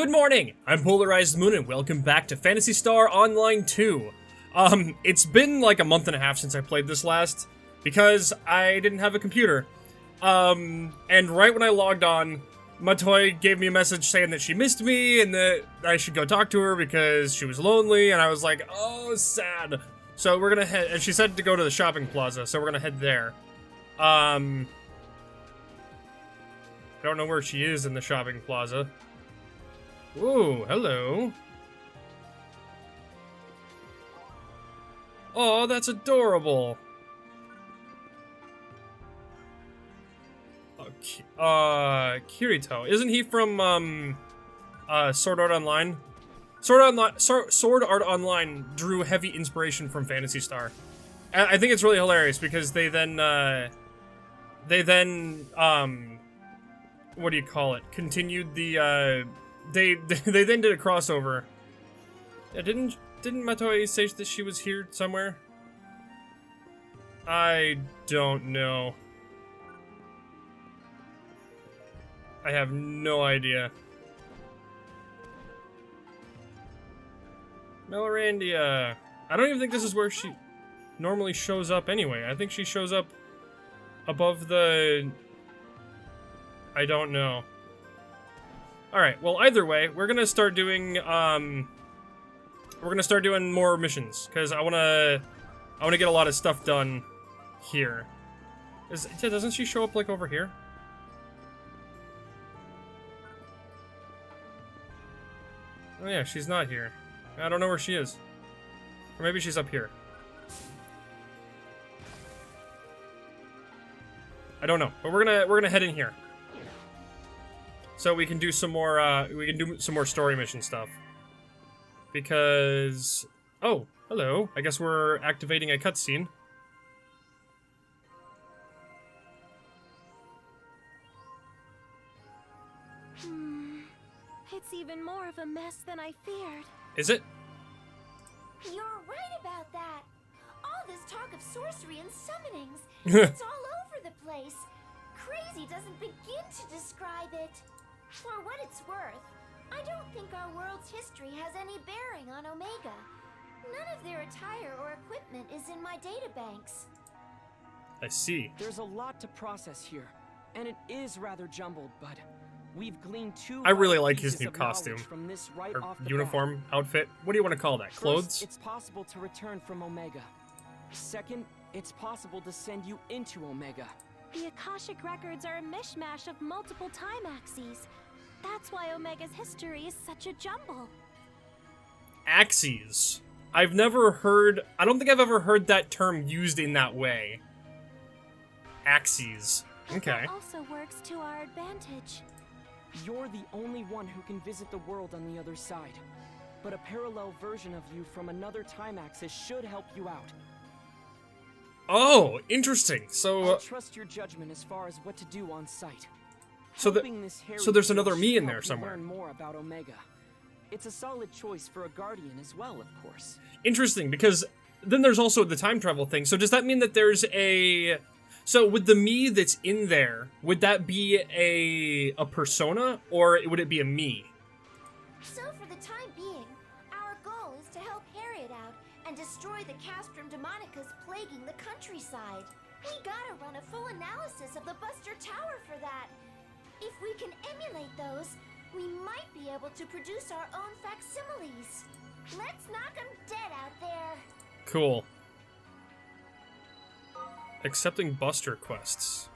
Good morning! I'm PolarizedMoon and welcome back to Phantasy Star Online 2. It's been like a month and a half since I played this last, because I didn't have a computer. And right when I logged on, Matoy gave me a message saying that she missed me and that I should go talk to her because she was lonely, and I was like, oh, sad. So we're gonna head, and she said to go to the shopping plaza, so we're gonna head there. I don't know where she is in the shopping plaza. Ooh, hello. Oh, that's adorable. Kirito. Isn't he from, Sword Art Online? Sword Art Online drew heavy inspiration from Phantasy Star. And I think it's really hilarious because they then, what do you call it? Continued the, they then did a crossover. Yeah, didn't Matoy say that she was here somewhere? I don't know. I have no idea. Melorandia. I don't even think this is where she normally shows up anyway. I think she shows up above the... I don't know. Alright, well, either way, we're gonna start doing, more missions, because I wanna get a lot of stuff done here. Doesn't she show up, like, over here? Oh yeah, she's not here. I don't know where she is. Or maybe she's up here. I don't know, but we're gonna head in here. So we can do some more, story mission stuff. Because... Oh, hello. I guess we're activating a cutscene. It's even more of a mess than I feared. Is it? You're right about that. All this talk of sorcery and summonings, it's all over the place. Crazy doesn't begin to describe it. For what it's worth, I don't think our world's history has any bearing on Omega. None of their attire or equipment is in my databanks. I see. There's a lot to process here, and it is rather jumbled, but we've gleaned two... I really like his new costume. From this right or off the uniform, bat. outfit. What do you want to call that? Clothes? First, it's possible to return from Omega. Second, it's possible to send you into Omega. The Akashic records are a mishmash of multiple time axes. That's why Omega's history is such a jumble. Axes. I've never heard... I don't think I've ever heard that term used in that way. Axes. Okay. That also works to our advantage. You're the only one who can visit the world on the other side. But a parallel version of you from another time axis should help you out. Oh, interesting. So, I'll trust your judgment as far as what to do on site. So there's another me in there should help you somewhere. Learn more about Omega. It's a solid choice for a guardian as well, of course. Interesting, because then there's also the time travel thing. So does that mean that there's a... So with the me that's in there, would that be a persona, or would it be a me? So for the time being, our goal is to help Harriet out and destroy the Castrum Demonicas plaguing the countryside. We gotta run a full analysis of the Buster Tower for that. If we can emulate those, we might be able to produce our own facsimiles. Let's knock them dead out there. Cool. Accepting Buster quests.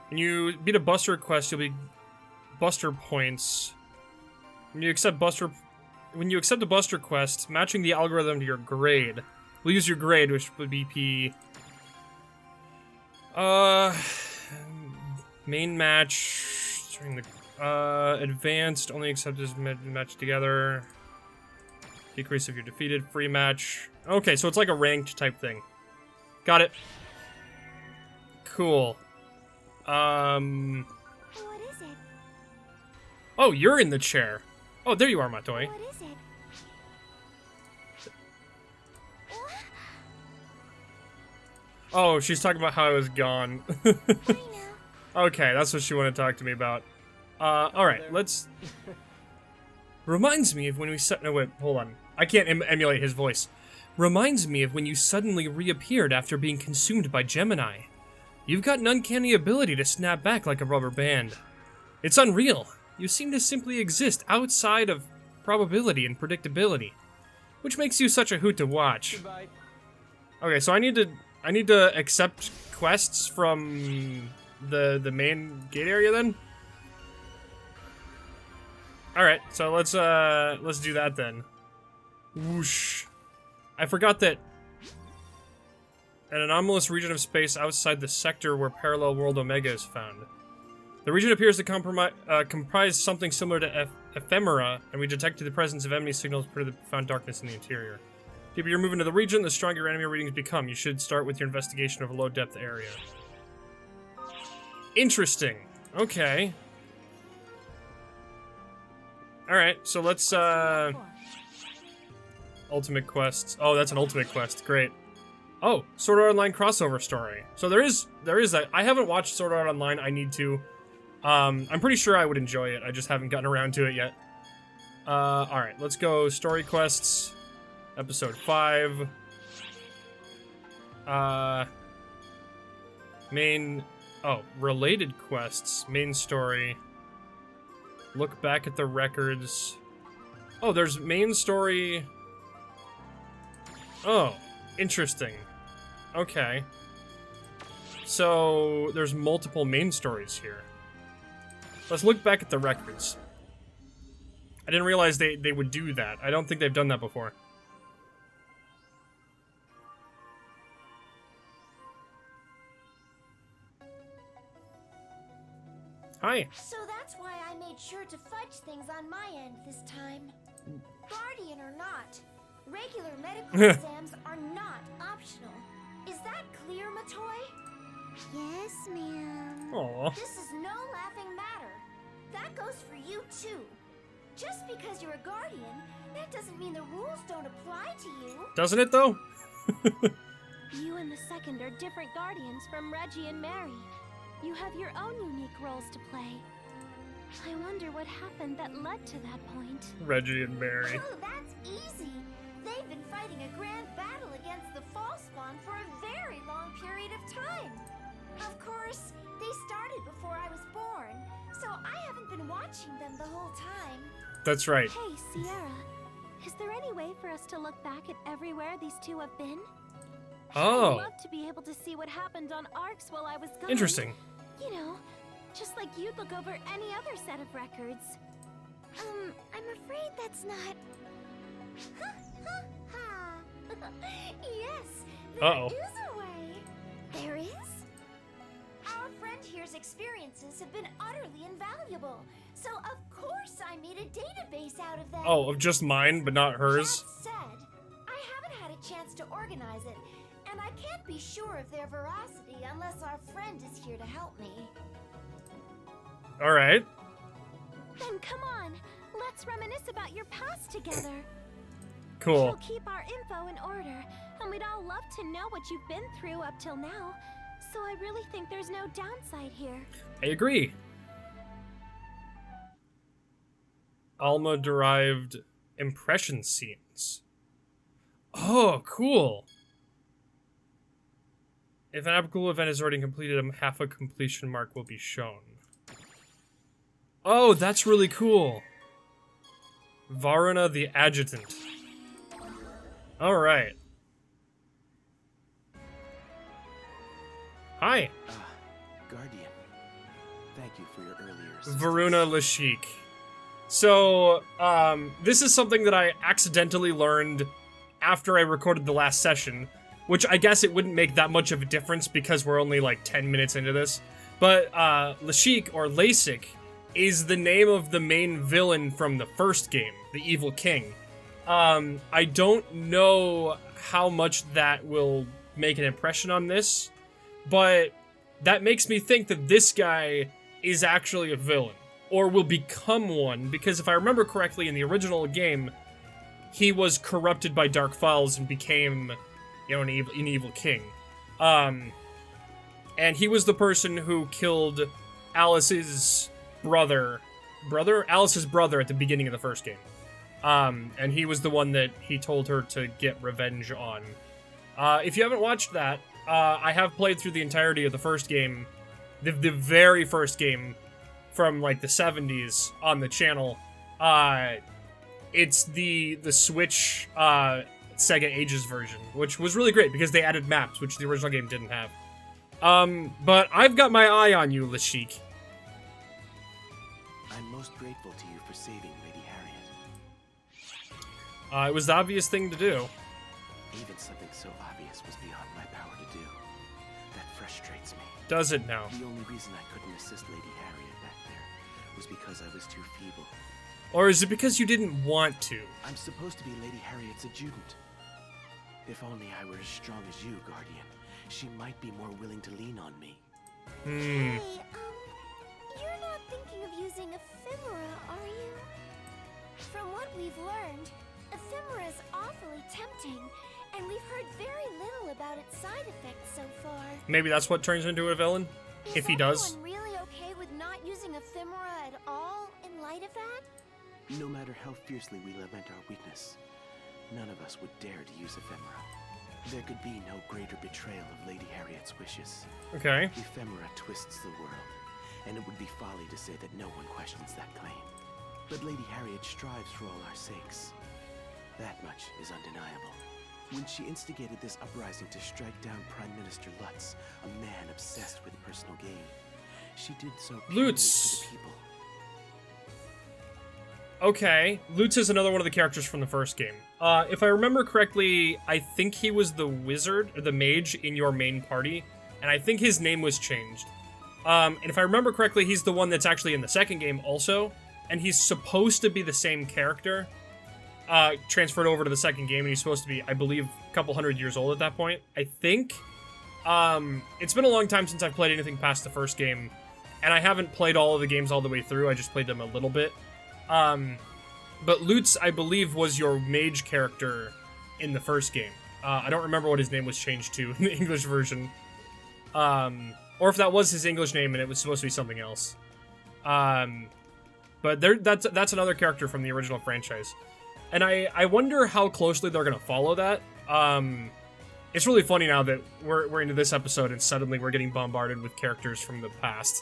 When you beat a Buster quest, you'll be Buster points. When you accept a Buster quest, matching the algorithm to your grade. We'll use your grade, which would be P. Main match during the advanced only accepted match together. Decrease if you're defeated. Free match. Okay, so it's like a ranked type thing. Got it. Cool. What is it? Oh, you're in the chair. Oh, there you are, Matoy. What is it? Oh, she's talking about how I was gone. I know. Okay, that's what she wanted to talk to me about. Alright, let's... Reminds me of when we no, wait, hold on. I can't emulate his voice. Reminds me of when you suddenly reappeared after being consumed by Gemini. You've got an uncanny ability to snap back like a rubber band. It's unreal. You seem to simply exist outside of probability and predictability, which makes you such a hoot to watch. Goodbye. Okay, so I need to accept quests from the main gate area then. All right, so let's do that then. Whoosh. I forgot that an anomalous region of space outside the sector where Parallel World Omega is found. The region appears to comprise something similar to ephemera, and we detected the presence of enemy signals due to the profound darkness in the interior. The deeper you move into the region, the stronger your enemy readings become. You should start with your investigation of a low-depth area. Interesting. Okay. Alright, so let's, Ultimate quests. Oh, that's an ultimate quest. Great. Oh, Sword Art Online crossover story. So there is that. I haven't watched Sword Art Online. I need to. I'm pretty sure I would enjoy it. I just haven't gotten around to it yet. Alright, let's go story quests. Episode 5. Related quests. Main story. Look back at the records. Oh, there's main story. Oh, interesting. Okay. So, there's multiple main stories here. Let's look back at the records. I didn't realize they would do that. I don't think they've done that before. Hi. So that's why I made sure to fudge things on my end this time. Guardian or not, regular medical exams are not optional. Is that clear, Matoy? Yes, ma'am. Aw. This is no laughing matter. That goes for you, too. Just because you're a guardian, that doesn't mean the rules don't apply to you. Doesn't it, though? You and the second are different guardians from Reggie and Mary. You have your own unique roles to play. I wonder what happened that led to that point. Reggie and Mary. Oh, that's easy. They've been fighting a grand battle against the fall spawn for a very long period of time. Of course, they started before I was born, so I haven't been watching them the whole time. That's right. Hey, Sierra. Is there any way for us to look back at everywhere these two have been? Oh. I'd love to be able to see what happened on Arcs while I was gone. Interesting. You know, just like you'd look over any other set of records. I'm afraid that's not... Yes, there is a way. There is? Our friend here's experiences have been utterly invaluable, so of course I made a database out of them. Oh, of just mine, but not hers? That said, I haven't had a chance to organize it, and I can't be sure of their veracity unless our friend is here to help me. Alright. Then come on, let's reminisce about your past together. Cool. We'll keep our info in order, and we'd all love to know what you've been through up till now. So I really think there's no downside here. I agree. Alma-derived impression scenes. Oh, cool. If an applicable event is already completed, half a completion mark will be shown. Oh, that's really cool. Varuna the Adjutant. Alright. Hi. Guardian. Thank you for your earlier assistance. Varuna Lashik. So, this is something that I accidentally learned after I recorded the last session, which I guess it wouldn't make that much of a difference because we're only like 10 minutes into this. But, Lashik, or LASIK, is the name of the main villain from the first game, the Evil King. I don't know how much that will make an impression on this, but that makes me think that this guy is actually a villain, or will become one, because if I remember correctly, in the original game, he was corrupted by Dark Files and became, you know, an evil king. And he was the person who killed Alice's brother brother? Alice's brother at the beginning of the first game. And he was the one that he told her to get revenge on. If you haven't watched that, I have played through the entirety of the first game, the very first game from like the 70s on the channel. It's the Switch Sega Ages version, which was really great because they added maps, which the original game didn't have. But I've got my eye on you, Lashik. I'm most grateful to you for saving Lady Harriet. It was the obvious thing to do. Even something so obvious was beyond my power to do. That frustrates me. Does it now? The only reason I couldn't assist Lady Harriet back there was because I was too feeble. Or is it because you didn't want to? I'm supposed to be Lady Harriet's adjutant. If only I were as strong as you, Guardian. She might be more willing to lean on me. Hey, you're not thinking of using ephemera, are you? From what we've learned, ephemera is awfully tempting, and we've heard very little about its side effects so far. Maybe that's what turns into a villain? If he does? Is everyone really okay with not using ephemera at all in light of that? No matter how fiercely we lament our weakness, none of us would dare to use ephemera. There could be no greater betrayal of Lady Harriet's wishes. Okay. Ephemera twists the world, and it would be folly to say that no one questions that claim. But Lady Harriet strives for all our sakes. That much is undeniable. When she instigated this uprising to strike down Prime Minister Lutz, a man obsessed with personal gain, she did so purely Lutz. for the people. Okay, Lutz is another one of the characters from the first game. If I remember correctly, I think he was the wizard, or the mage in your main party, and I think his name was changed. And if I remember correctly, he's the one that's actually in the second game also, and he's supposed to be the same character, transferred over to the second game, and he's supposed to be, I believe, a couple hundred years old at that point. I think. It's been a long time since I've played anything past the first game, and I haven't played all of the games all the way through, I just played them a little bit. But Lutz, I believe, was your mage character in the first game. I don't remember what his name was changed to in the English version. Or if that was his English name and it was supposed to be something else. But that's another character from the original franchise. And I wonder how closely they're going to follow that. It's really funny now that we're into this episode and suddenly we're getting bombarded with characters from the past.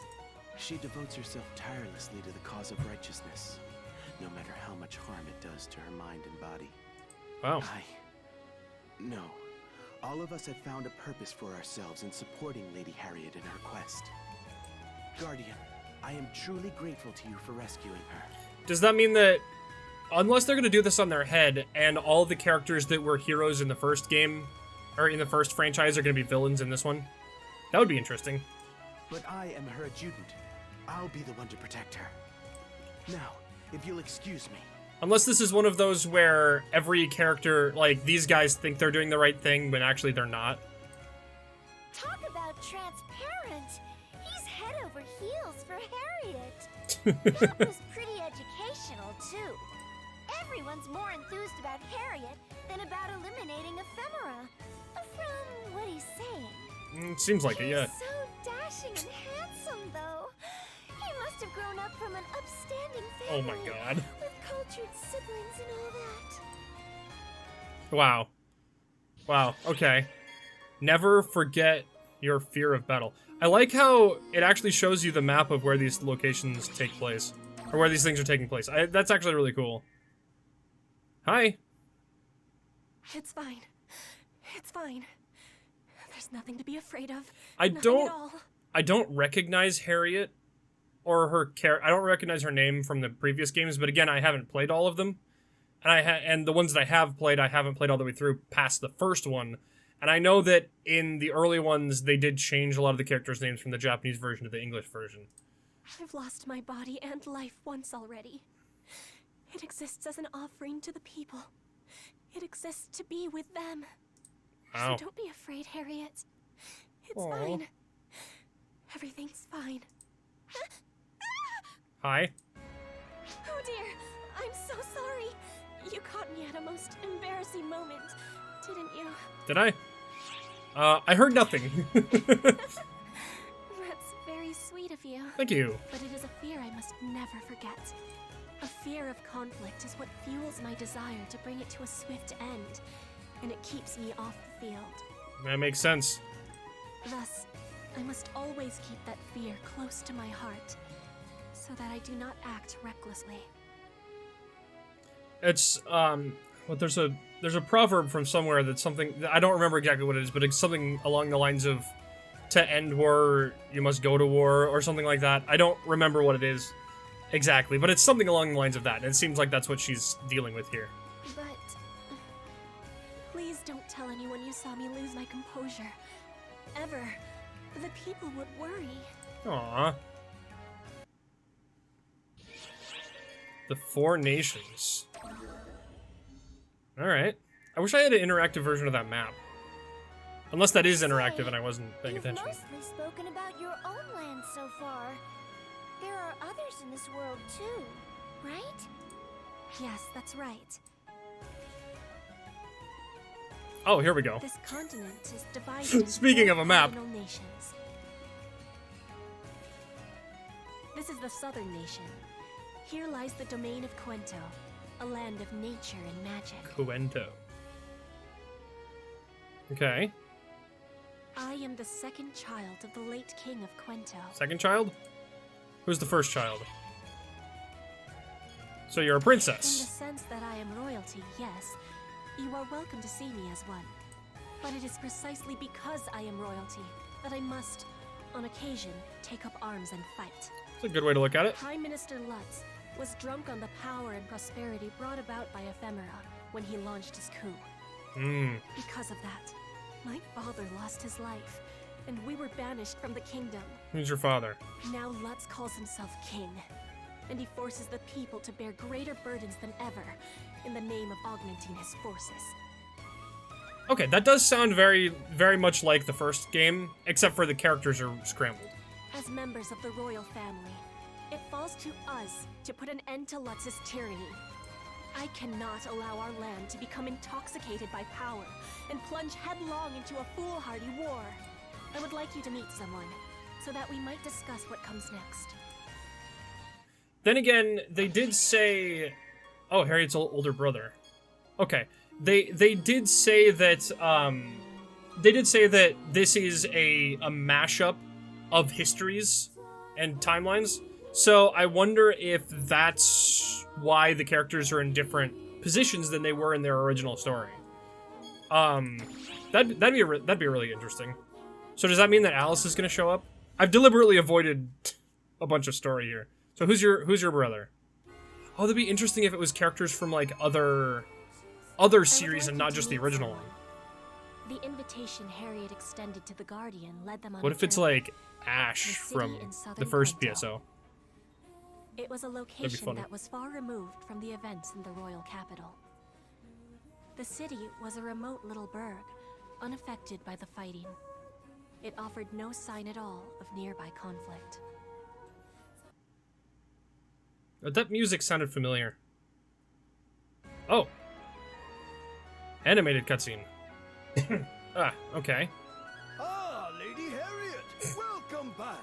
She devotes herself tirelessly to the cause of righteousness, no matter how much harm it does to her mind and body. Wow. No. All of us have found a purpose for ourselves in supporting Lady Harriet in her quest. Guardian, I am truly grateful to you for rescuing her. Does that mean that, unless they're going to do this on their head, and all the characters that were heroes in the first game, or in the first franchise, are going to be villains in this one? That would be interesting. But I am her adjutant. I'll be the one to protect her. Now, if you'll excuse me. Unless this is one of those where every character, like, these guys think they're doing the right thing, when actually they're not. Talk about transparent! He's head over heels for Harriet! That was pretty educational, too. Everyone's more enthused about Harriet than about eliminating ephemera. From what he's saying. Seems like it, yeah. He's so dashing and handsome, though. He must have grown up from an upstanding family. Oh my god. With cultured siblings and all that. Wow. Wow, okay. Never forget your fear of battle. I like how it actually shows you the map of where these locations take place. Or where these things are taking place. That's actually really cool. Hi. It's fine. It's fine. There's nothing to be afraid of. I Nothing at all. don't recognize Harriet or her I don't recognize her name from the previous games, but again, I haven't played all of them. And and the ones that I have played, I haven't played all the way through past the first one. And I know that in the early ones, they did change a lot of the characters' names from the Japanese version to the English version. I've lost my body and life once already. It exists as an offering to the people. It exists to be with them. Wow. So don't be afraid, Harriet. It's Aw. fine. Everything's fine. Hi. Oh dear, I'm so sorry. You caught me at a most embarrassing moment, didn't you? Did I? I heard nothing. That's very sweet sweet of you. Thank you. But it is a fear I must never forget. A fear of conflict is what fuels my desire to bring it to a swift end, and it keeps me off the field. That makes sense. Thus, I must always keep that fear close to my heart, so that I do not act recklessly. It's well, there's a proverb from somewhere that's something I don't remember exactly what it is, but it's something along the lines of to end war you must go to war or something like that. I don't remember what it is exactly, but it's something along the lines of that, and it seems like that's what she's dealing with here. But please don't tell anyone you saw me lose my composure. Ever. The people would worry. Aww. The Four Nations. Alright. I wish I had an interactive version of that map. Unless that is interactive and I wasn't paying attention. You've mostly spoken about your own land so far. There are others in this world too, right? Yes, that's right. Oh, here we go. This continent is divided Speaking into of a map. cardinal nations. This is the southern nation. Here lies the domain of Quento, a land of nature and magic. Quento. Okay. I am the second child of the late king of Quento. Second child? Who's the first child? So you're a In the princess. sense that I am royalty, yes. You are welcome to see me as one. But it is precisely because I am royalty that I must, on occasion, take up arms and fight. That's a good way to look at it. Prime Minister Lutz was drunk on the power and prosperity brought about by Ephemera when he launched his coup. Because of that, my father lost his life, and we were banished from the kingdom. Who's your father? Now Lutz calls himself king, and he forces the people to bear greater burdens than ever in the name of augmenting his forces. Okay, that does sound very, very much like the first game, except for the characters are scrambled. As members of the royal family, it falls to us to put an end to Lutz's tyranny. I cannot allow our land to become intoxicated by power and plunge headlong into a foolhardy war. I would like you to meet someone, so that we might discuss what comes next. Then again, they did say... Oh, Harriet's older brother. Okay. They did say that, this is a mashup of histories and timelines. So I wonder if that's why the characters are in different positions than they were in their original story. That'd be really interesting. So does that mean that Alice is gonna show up? I've deliberately avoided a bunch of story here. So who's your brother? Oh, that'd be interesting if it was characters from like other series and not just the original one. The invitation Harriet extended to the Guardian led them on What a if it's journey. like Ash The city from in southern the first Quento. PSO? It was a location funny. that was far removed from the events in the royal capital. The city was a remote little burg, unaffected by the fighting. It offered no sign at all of nearby conflict. That music sounded familiar. Oh. Animated cutscene. Okay. Ah, Lady Harriet! Welcome back!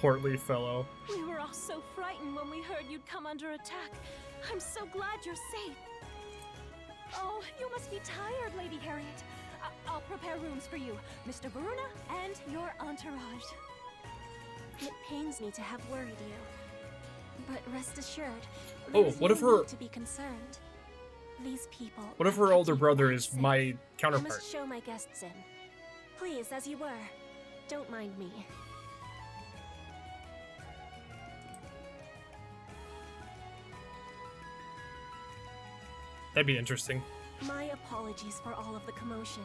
Portly fellow. We were all so frightened when we heard you'd come under attack. I'm so glad you're safe. Oh, you must be tired, Lady Harriet. I'll prepare rooms for you, Mr. Varuna, and your entourage. It pains me to have worried you. But rest assured, Oh, there is what no if her- need to be concerned. These people. What if are her older keeping brother life is safe. my I counterpart? must show my guests in. Please, as you were. Don't mind me. That'd be interesting. My apologies for all of the commotion.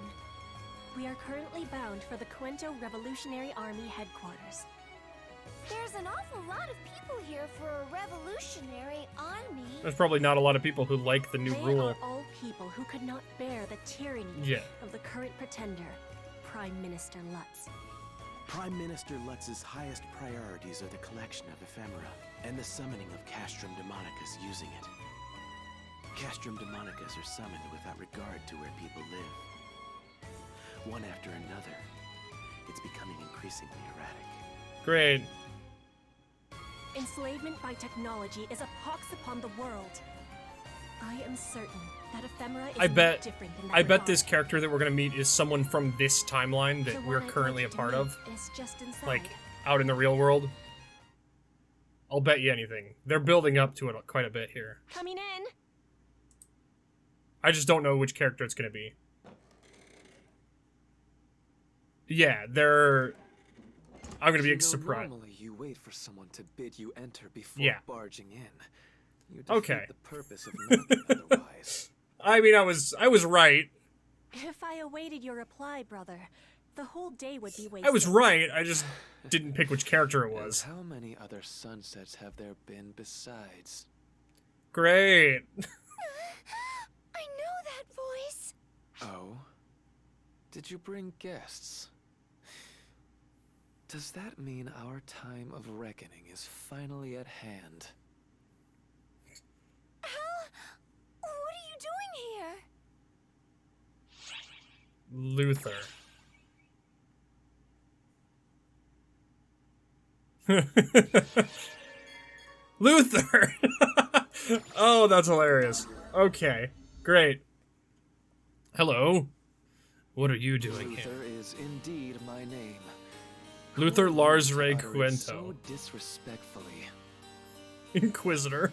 We are currently bound for the Quento Revolutionary Army headquarters. There's an awful lot of people here for a revolutionary army. There's probably not a lot of people who like the new They rule. are all people who could not bear the tyranny Yeah. of the current pretender, Prime Minister Lutz. Prime Minister Lutz's highest priorities are the collection of ephemera and the summoning of Castrum Demonicus using it. Castrum Demonicus are summoned without regard to where people live. One after another, it's becoming increasingly erratic. Great. Enslavement by technology is a pox upon the world. I am certain that ephemera is not different in that I bet regard. this character that we're gonna meet is someone from this timeline The that one we're I'd currently a like you to part meet of. is just inside. Like, out in the real world. I'll bet you anything. They're building up to it quite a bit here. Coming in. I just don't know which character it's gonna be. Yeah, I'm gonna be surprised. Normally you wait for someone to bid you enter before Yeah. barging in. You defeat Okay. the purpose of nothing otherwise. I mean, I was right. If I awaited your reply, brother, the whole day would be wasted. I was right. I just didn't pick which character it And was. how many other sunsets have there been besides? Great. I know that voice. Oh? Did you bring guests? Does that mean our time of reckoning is finally at hand? What are you doing here? Luther. Luther! Oh, that's hilarious. Okay, great. Hello. What are you doing here? Luther is indeed my name. Luther Who Lars would Ray utter it Cuento. So disrespectfully. Inquisitor.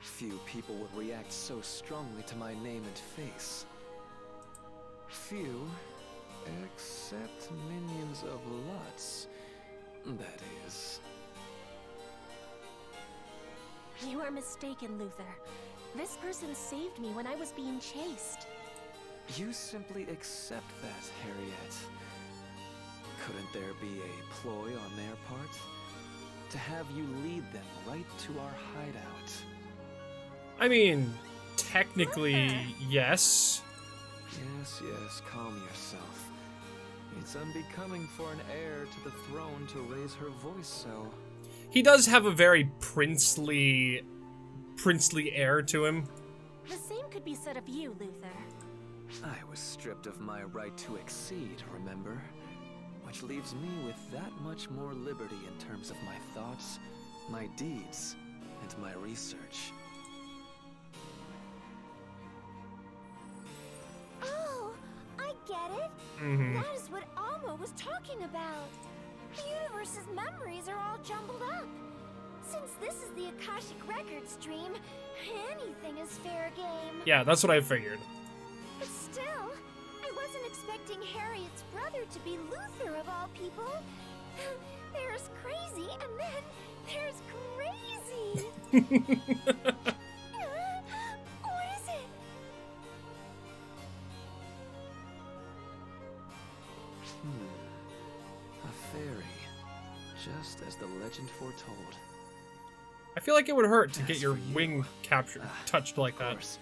Few people would react so strongly to my name and face. Few, except minions of Lutz. That is. You are mistaken, Luther. This person saved me when I was being chased. You simply accept that, Harriet. Couldn't there be a ploy on their part? To have you lead them right to our hideout. I mean, technically, yes. Yes, yes, calm yourself. It's unbecoming for an heir to the throne to raise her voice so. He does have a very princely air to him. The same could be said of you, Luther. I was stripped of my right to exceed, remember? Which leaves me with that much more liberty in terms of my thoughts, my deeds, and my research. Oh, I get it. Mm-hmm. That is what Alma was talking about. The universe's memories are all jumbled up. Since this is the Akashic Records stream, anything is fair game. Yeah, that's what I figured. But still, I wasn't expecting Harriet's brother to be Luther of all people. There's crazy, and then there's crazy. What is it? A fairy. Just as the legend foretold. I feel like it would hurt to get As your for you, wing captured, touched like Of that. course,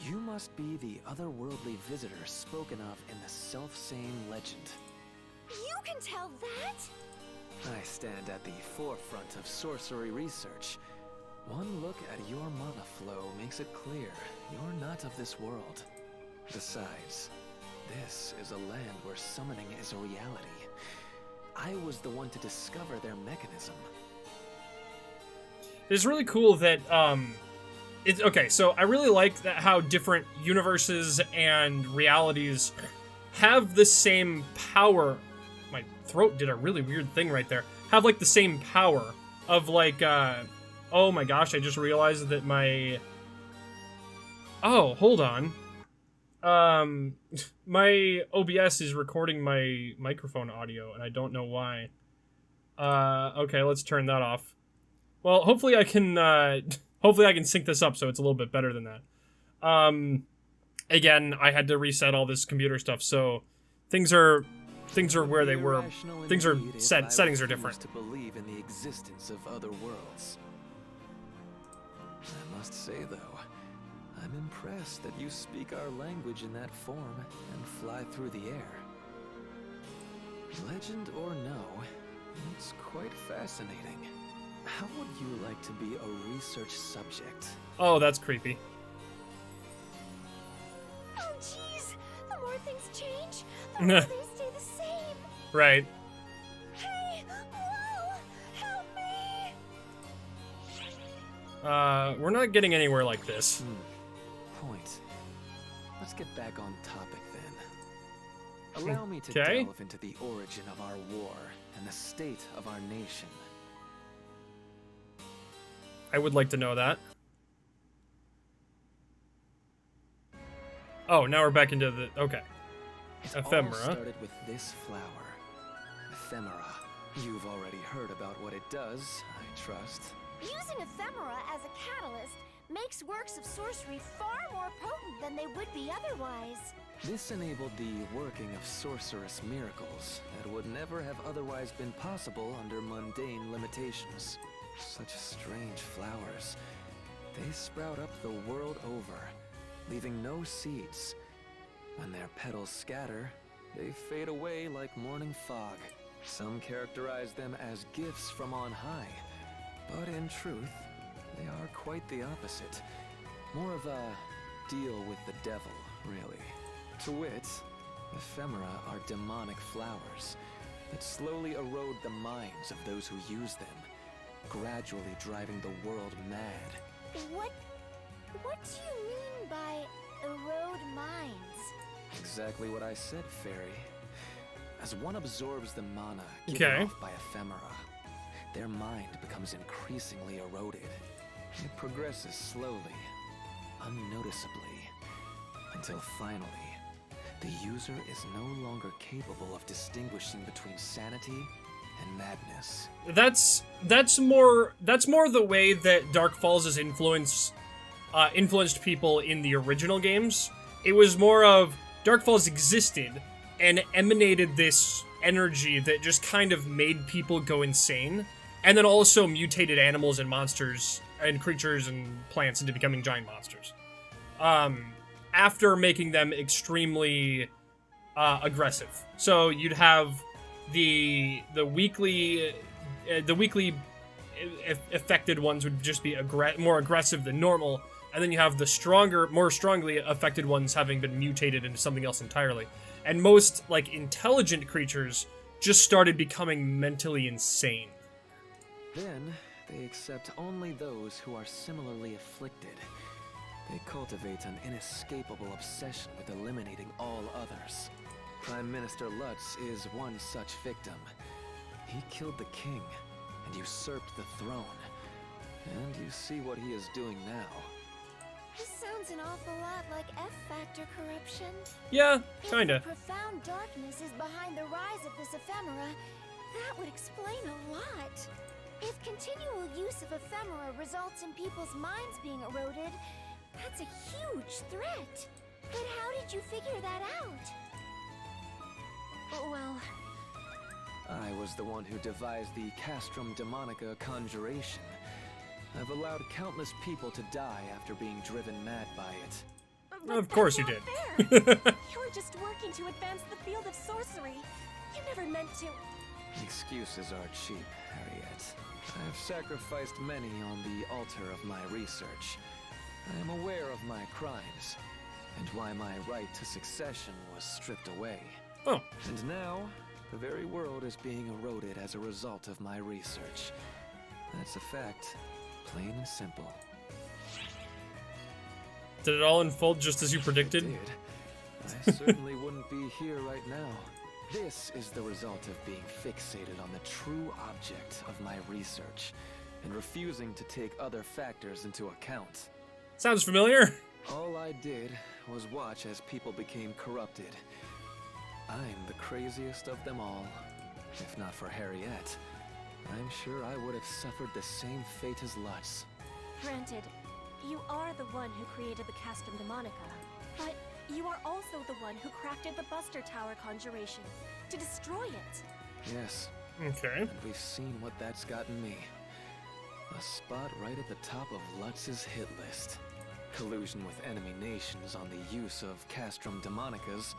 you must be the otherworldly visitor spoken of in the self-same legend. You can tell that? I stand at the forefront of sorcery research. One look at your mana flow makes it clear you're not of this world. Besides, this is a land where summoning is a reality. I was the one to discover their mechanism. It's really cool that, it's, okay, so I really like that how different universes and realities have the same power. My throat did a really weird thing right there. Have, like, the same power of, like, oh my gosh, I just realized that my... Oh, hold on. My OBS is recording my microphone audio, and I don't know why. Okay, let's turn that off. Well, hopefully I can sync this up so it's a little bit better than that. Again, I had to reset all this computer stuff, so things are where they were. Things are settings are different. To believe in the existence of other worlds. I must say though, I'm impressed that you speak our language in that form and fly through the air. Legend or no, it's quite fascinating. How would you like to be a research subject? Oh, that's creepy. Oh, jeez. The more things change, the more they stay the same. Right. Hey, whoa! Help me! We're not getting anywhere like this. Point. Let's get back on topic then. Allow me to Okay. delve into the origin of our war and the state of our nation. I would like to know that. Oh, now we're back into the... Okay. It Ephemera. all started with this flower. Ephemera. You've already heard about what it does, I trust. Using ephemera as a catalyst makes works of sorcery far more potent than they would be otherwise. This enabled the working of sorcerous miracles that would never have otherwise been possible under mundane limitations. Such strange flowers. They sprout up the world over, leaving no seeds. When their petals scatter, they fade away like morning fog. Some characterize them as gifts from on high, but in truth, they are quite the opposite. More of a deal with the devil, really. To wit, ephemera are demonic flowers that slowly erode the minds of those who use them, gradually driving the world mad. What do you mean by erode minds? Exactly what I said, Fairy. As one absorbs the mana given off by ephemera, their mind becomes increasingly eroded. It progresses slowly, unnoticeably, until finally, the user is no longer capable of distinguishing between sanity and madness. That's more the way that Dark Falls' influenced people in the original games. It was more of Dark Falls existed and emanated this energy that just kind of made people go insane, and then also mutated animals and monsters and creatures and plants into becoming giant monsters. After making them extremely aggressive. So you'd have the weakly affected ones would just be more aggressive than normal, and then you have the more strongly affected ones having been mutated into something else entirely. And most, like, intelligent creatures just started becoming mentally insane. Then, they accept only those who are similarly afflicted. They cultivate an inescapable obsession with eliminating all others. Prime Minister Lutz is one such victim. He killed the king and usurped the throne. And you see what he is doing now. This sounds an awful lot like F-Factor corruption. Yeah, kinda. If the profound darkness is behind the rise of this ephemera, that would explain a lot. If continual use of ephemera results in people's minds being eroded, that's a huge threat. But how did you figure that out? Well, I was the one who devised the Castrum Demonica conjuration. I've allowed countless people to die after being driven mad by it. but Of course that's you not did. fair. You were just working to advance the field of sorcery. You never meant to. Excuses are cheap, Harriet. I have sacrificed many on the altar of my research. I am aware of my crimes, and why my right to succession was stripped away. Oh. And now, the very world is being eroded as a result of my research. That's a fact, plain and simple. Did it all unfold just as you predicted? It did. I certainly wouldn't be here right now. This is the result of being fixated on the true object of my research, and refusing to take other factors into account. Sounds familiar. All I did was watch as people became corrupted. I'm the craziest of them all. If not for Harriet, I'm sure I would have suffered the same fate as Lutz. Granted, you are the one who created the Castrum Demonica, but you are also the one who crafted the Buster Tower conjuration to destroy it. Yes, Okay. and we've seen what that's gotten me. A spot right at the top of Lutz's hit list. Collusion with enemy nations on the use of Castrum Demonicas,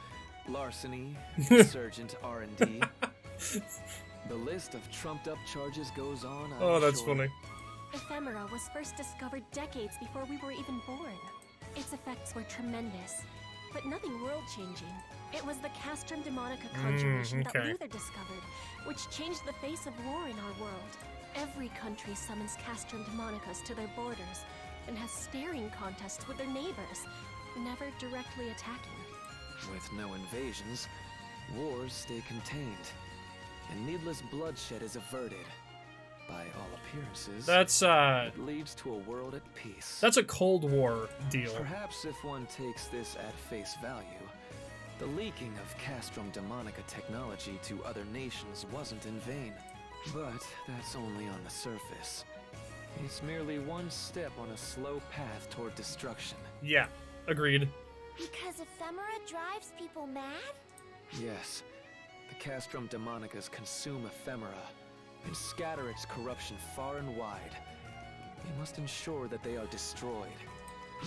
larceny, insurgent R&D. The list of trumped-up charges goes on. Oh, that's funny. Ephemera was first discovered decades before we were even born. Its effects were tremendous, but nothing world-changing. It was the Castrum Demonica conjuration that okay. Luther discovered, which changed the face of war in our world. Every country summons Castrum Demonicus to their borders and has staring contests with their neighbors, never directly attacking. With no invasions, wars stay contained, and needless bloodshed is averted. By all appearances, it leads to a world at peace. That's a Cold War deal. Perhaps if one takes this at face value, the leaking of Castrum Demonica technology to other nations wasn't in vain. But that's only on the surface. It's merely one step on a slow path toward destruction. Yeah, agreed. Because ephemera drives people mad? Yes, the Castrum Demonicas consume ephemera and scatter its corruption far and wide. We must ensure that they are destroyed.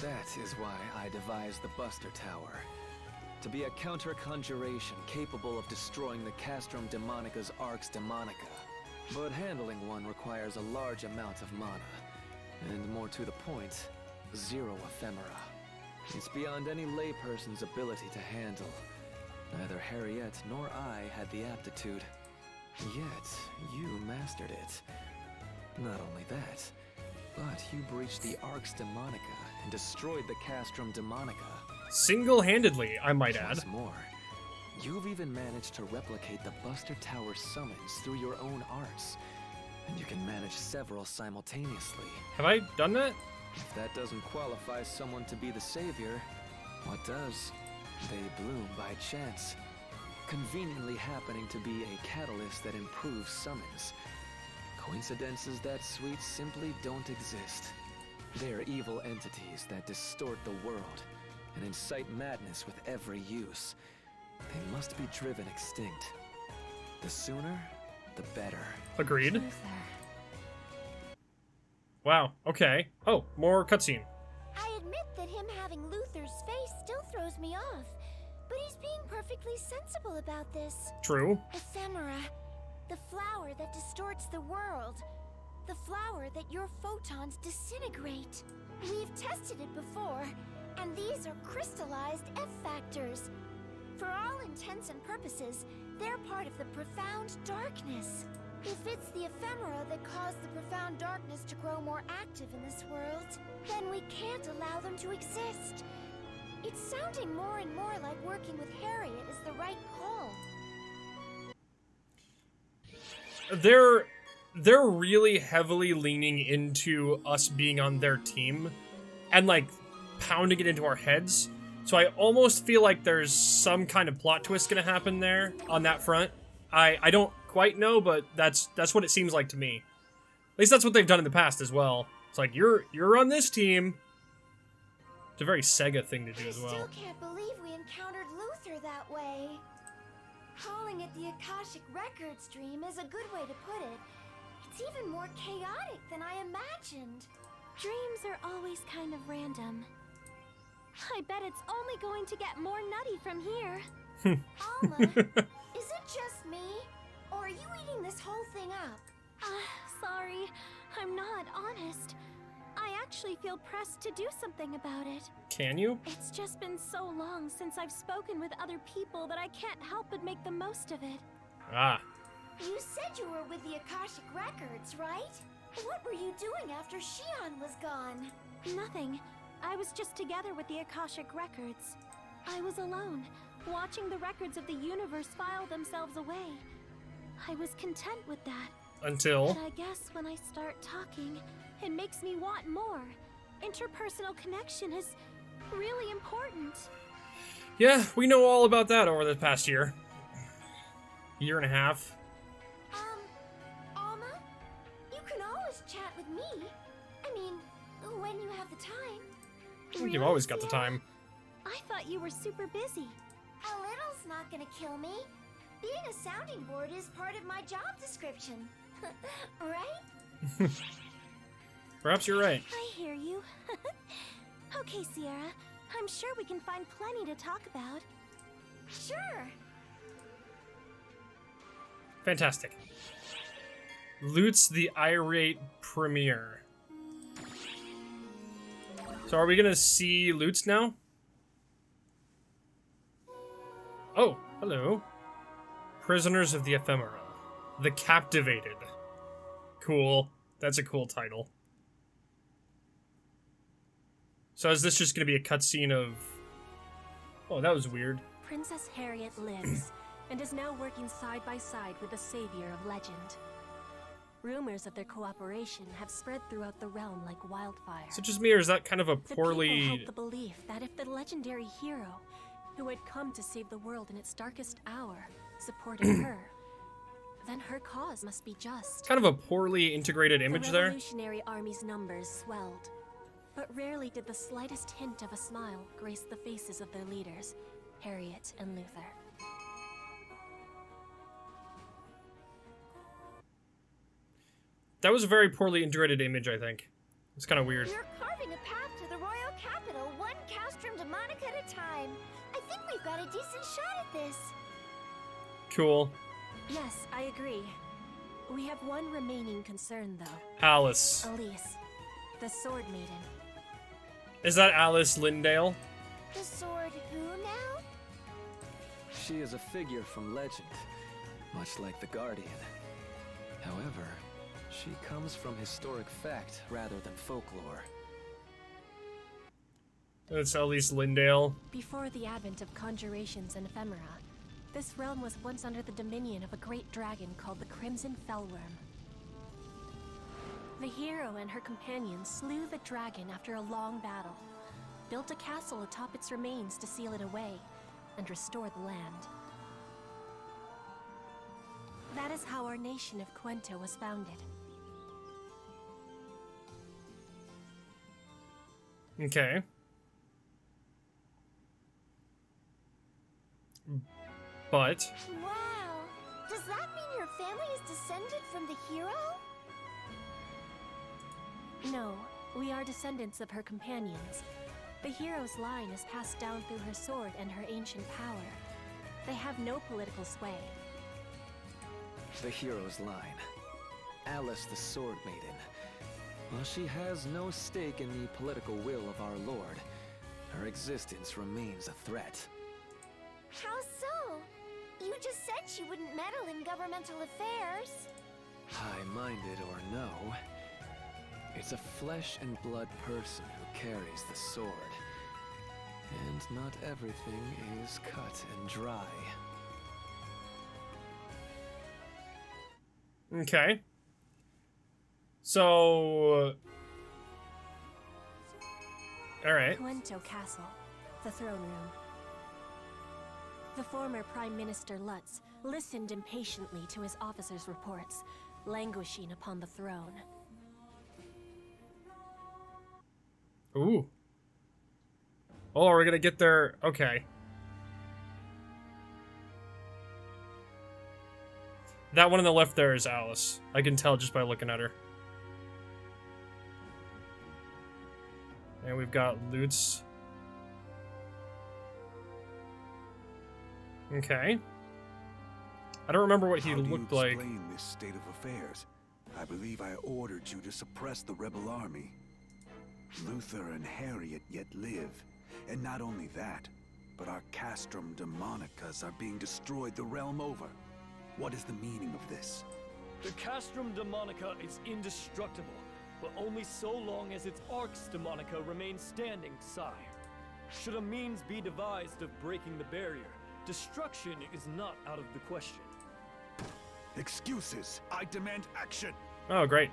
That is why I devised the Buster Tower. To be a counter-conjuration capable of destroying the Castrum Demonica's Arx Demonica. But handling one requires a large amount of mana. And more to the point, 0 ephemera. It's beyond any layperson's ability to handle. Neither Harriet nor I had the aptitude. Yet, you mastered it. Not only that, but you breached the Arx Demonica and destroyed the Castrum Demonica. Single-handedly, I might add. What's more, you've even managed to replicate the Buster Tower summons through your own arts. And you can manage several simultaneously. Have I done that? If that doesn't qualify someone to be the savior, what does? They bloom by chance. Conveniently happening to be a catalyst that improves summons. Coincidences that sweet simply don't exist. They are evil entities that distort the world and incite madness with every use. They must be driven extinct. The sooner, the better. Agreed. Luther. Wow, okay. Oh, more cutscene. I admit that him having Luther's face still throws me off, but he's being perfectly sensible about this. True. Ephemera, the flower that distorts the world. The flower that your photons disintegrate. We've tested it before, and these are crystallized F-factors. For all intents and purposes, they're part of the profound darkness. If it's the ephemera that caused the profound darkness to grow more active in this world, then we can't allow them to exist. It's sounding more and more like working with Harriet is the right call. They're really heavily leaning into us being on their team and like pounding it into our heads. So I almost feel like there's some kind of plot twist gonna happen there on that front. I don't quite know, but that's what it seems like to me. At least that's what they've done in the past as well. It's like you're on this team. It's a very Sega thing to do as well. I still can't believe we encountered Luther that way. Calling it the Akashic Records dream is a good way to put it. It's even more chaotic than I imagined. Dreams are always kind of random. I bet it's only going to get more nutty from here. Alma, is it just me? Or are you eating this whole thing up? Sorry, I'm not honest. I actually feel pressed to do something about it. Can you? It's just been so long since I've spoken with other people that I can't help but make the most of it. Ah. You said you were with the Akashic Records, right? What were you doing after Shion was gone? Nothing. I was just together with the Akashic Records. I was alone, watching the records of the universe file themselves away. I was content with that. Until? But I guess when I start talking, it makes me want more. Interpersonal connection is really important. Yeah, we know all about that over the past year. Year and a half. Alma? You can always chat with me. I mean, when you have the time. I think you've always got the time. I thought you were super busy. A little's not gonna kill me. Being a sounding board is part of my job description. Right? Perhaps you're right. I hear you. Okay, Sierra. I'm sure we can find plenty to talk about. Sure. Fantastic. Lutz the Irate Premier. So are we gonna see Lutz now? Oh, hello. Prisoners of the Ephemera. The Captivated. Cool. That's a cool title. So is this just gonna be a cutscene of... Oh, that was weird. Princess Harriet lives, and is now working side by side with the savior of legend. Rumors of their cooperation have spread throughout the realm like wildfire. Is it just me, or is that kind of a The people poorly... held the belief that if the legendary hero, who had come to save the world in its darkest hour, supported her, then her cause must be just. Kind of a poorly integrated image The there. Revolutionary Army's numbers swelled, but rarely did the slightest hint of a smile grace the faces of their leaders, Harriet and Luther. That was a very poorly integrated image, I think. It's kind of weird. We're carving a path to the royal capital, one castrum demonica at a time. I think we've got a decent shot at this. Cool. Yes, I agree. We have one remaining concern, though. Alice. Elise, the Sword Maiden. Is that Alice Lindale? The sword who now? She is a figure from legend, much like the Guardian. However, she comes from historic fact rather than folklore. That's Alice Lindale. Before the advent of conjurations and ephemera, this realm was once under the dominion of a great dragon called the Crimson Fellworm. The hero and her companions slew the dragon after a long battle, built a castle atop its remains to seal it away, and restore the land. That is how our nation of Quento was founded. Okay. But... Wow. Does that mean your family is descended from the hero? No, we are descendants of her companions. The hero's line is passed down through her sword and her ancient power. They have no political sway. The hero's line. Alice the Sword Maiden. While she has no stake in the political will of our Lord, her existence remains a threat. How so? You just said she wouldn't meddle in governmental affairs. High-minded or no, it's a flesh and blood person who carries the sword. And not everything is cut and dry. Okay. So... Alright. Quento Castle, the throne room. The former Prime Minister Lutz listened impatiently to his officers' reports, languishing upon the throne. Ooh. Oh, we're gonna get there. Okay. That one on the left there is Alice. I can tell just by looking at her. And we've got Lutz. Okay. I don't remember what he looked like. How do you explain this state of affairs? I believe I ordered you to suppress the rebel army. Luther and Harriet yet live. And not only that, but our castrum demonicas are being destroyed the realm over. What is the meaning of this? The castrum demonica is indestructible, but only so long as its arx demonica remains standing, sire. Should a means be devised of breaking the barrier, destruction is not out of the question. Excuses! I demand action! Oh, great.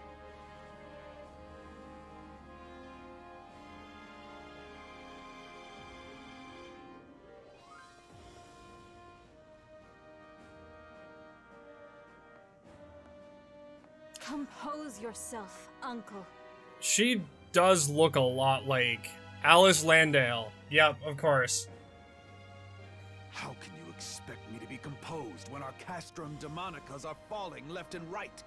Compose yourself, Uncle. She does look a lot like Alice Landale. Yep, of course. How can you expect me to be composed when our castrum demonicas are falling left and right?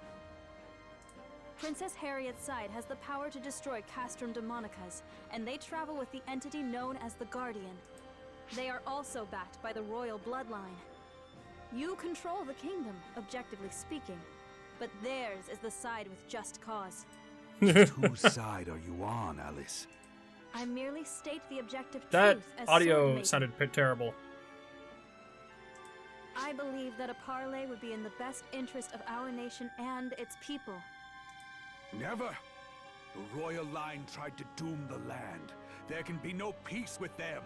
Princess Harriet's side has the power to destroy castrum demonicas, and they travel with the entity known as the Guardian. They are also backed by the royal bloodline. You control the kingdom, objectively speaking, but theirs is the side with just cause. Whose side are you on, Alice? I merely state the objective That truth as audio sword maiden. sounded terrible. I believe that a parley would be in the best interest of our nation and its people. Never. The royal line tried to doom the land. There can be no peace with them.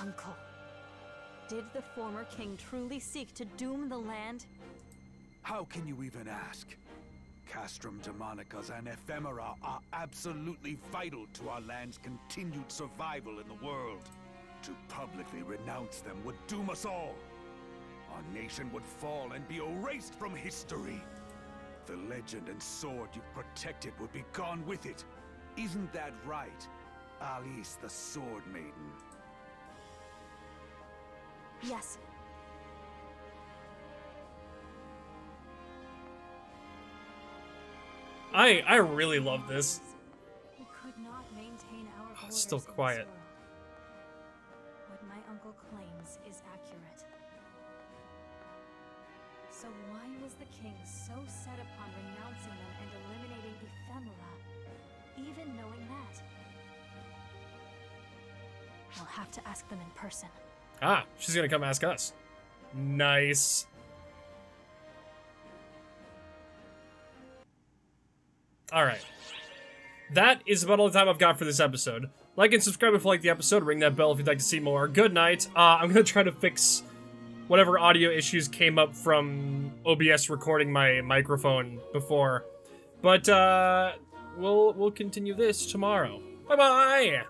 Uncle, did the former king truly seek to doom the land? How can you even ask? Castrum Demonicas and Ephemera are absolutely vital to our land's continued survival in the world. To publicly renounce them would doom us all. Our nation would fall and be erased from history. The legend and sword you protected would be gone with it. Isn't that right, Alice the Sword Maiden? Yes. I really love this. We could not maintain our borders It's still in this quiet. world. What my uncle claims is accurate. So why was the king so set upon renouncing them and eliminating Ephemera, even knowing that? We'll have to ask them in person. Ah, she's gonna come ask us. Nice. Alright. That is about all the time I've got for this episode. Like and subscribe if you like the episode. Ring that bell if you'd like to see more. Good night. I'm gonna try to fix whatever audio issues came up from OBS recording my microphone before. But, we'll continue this tomorrow. Bye-bye!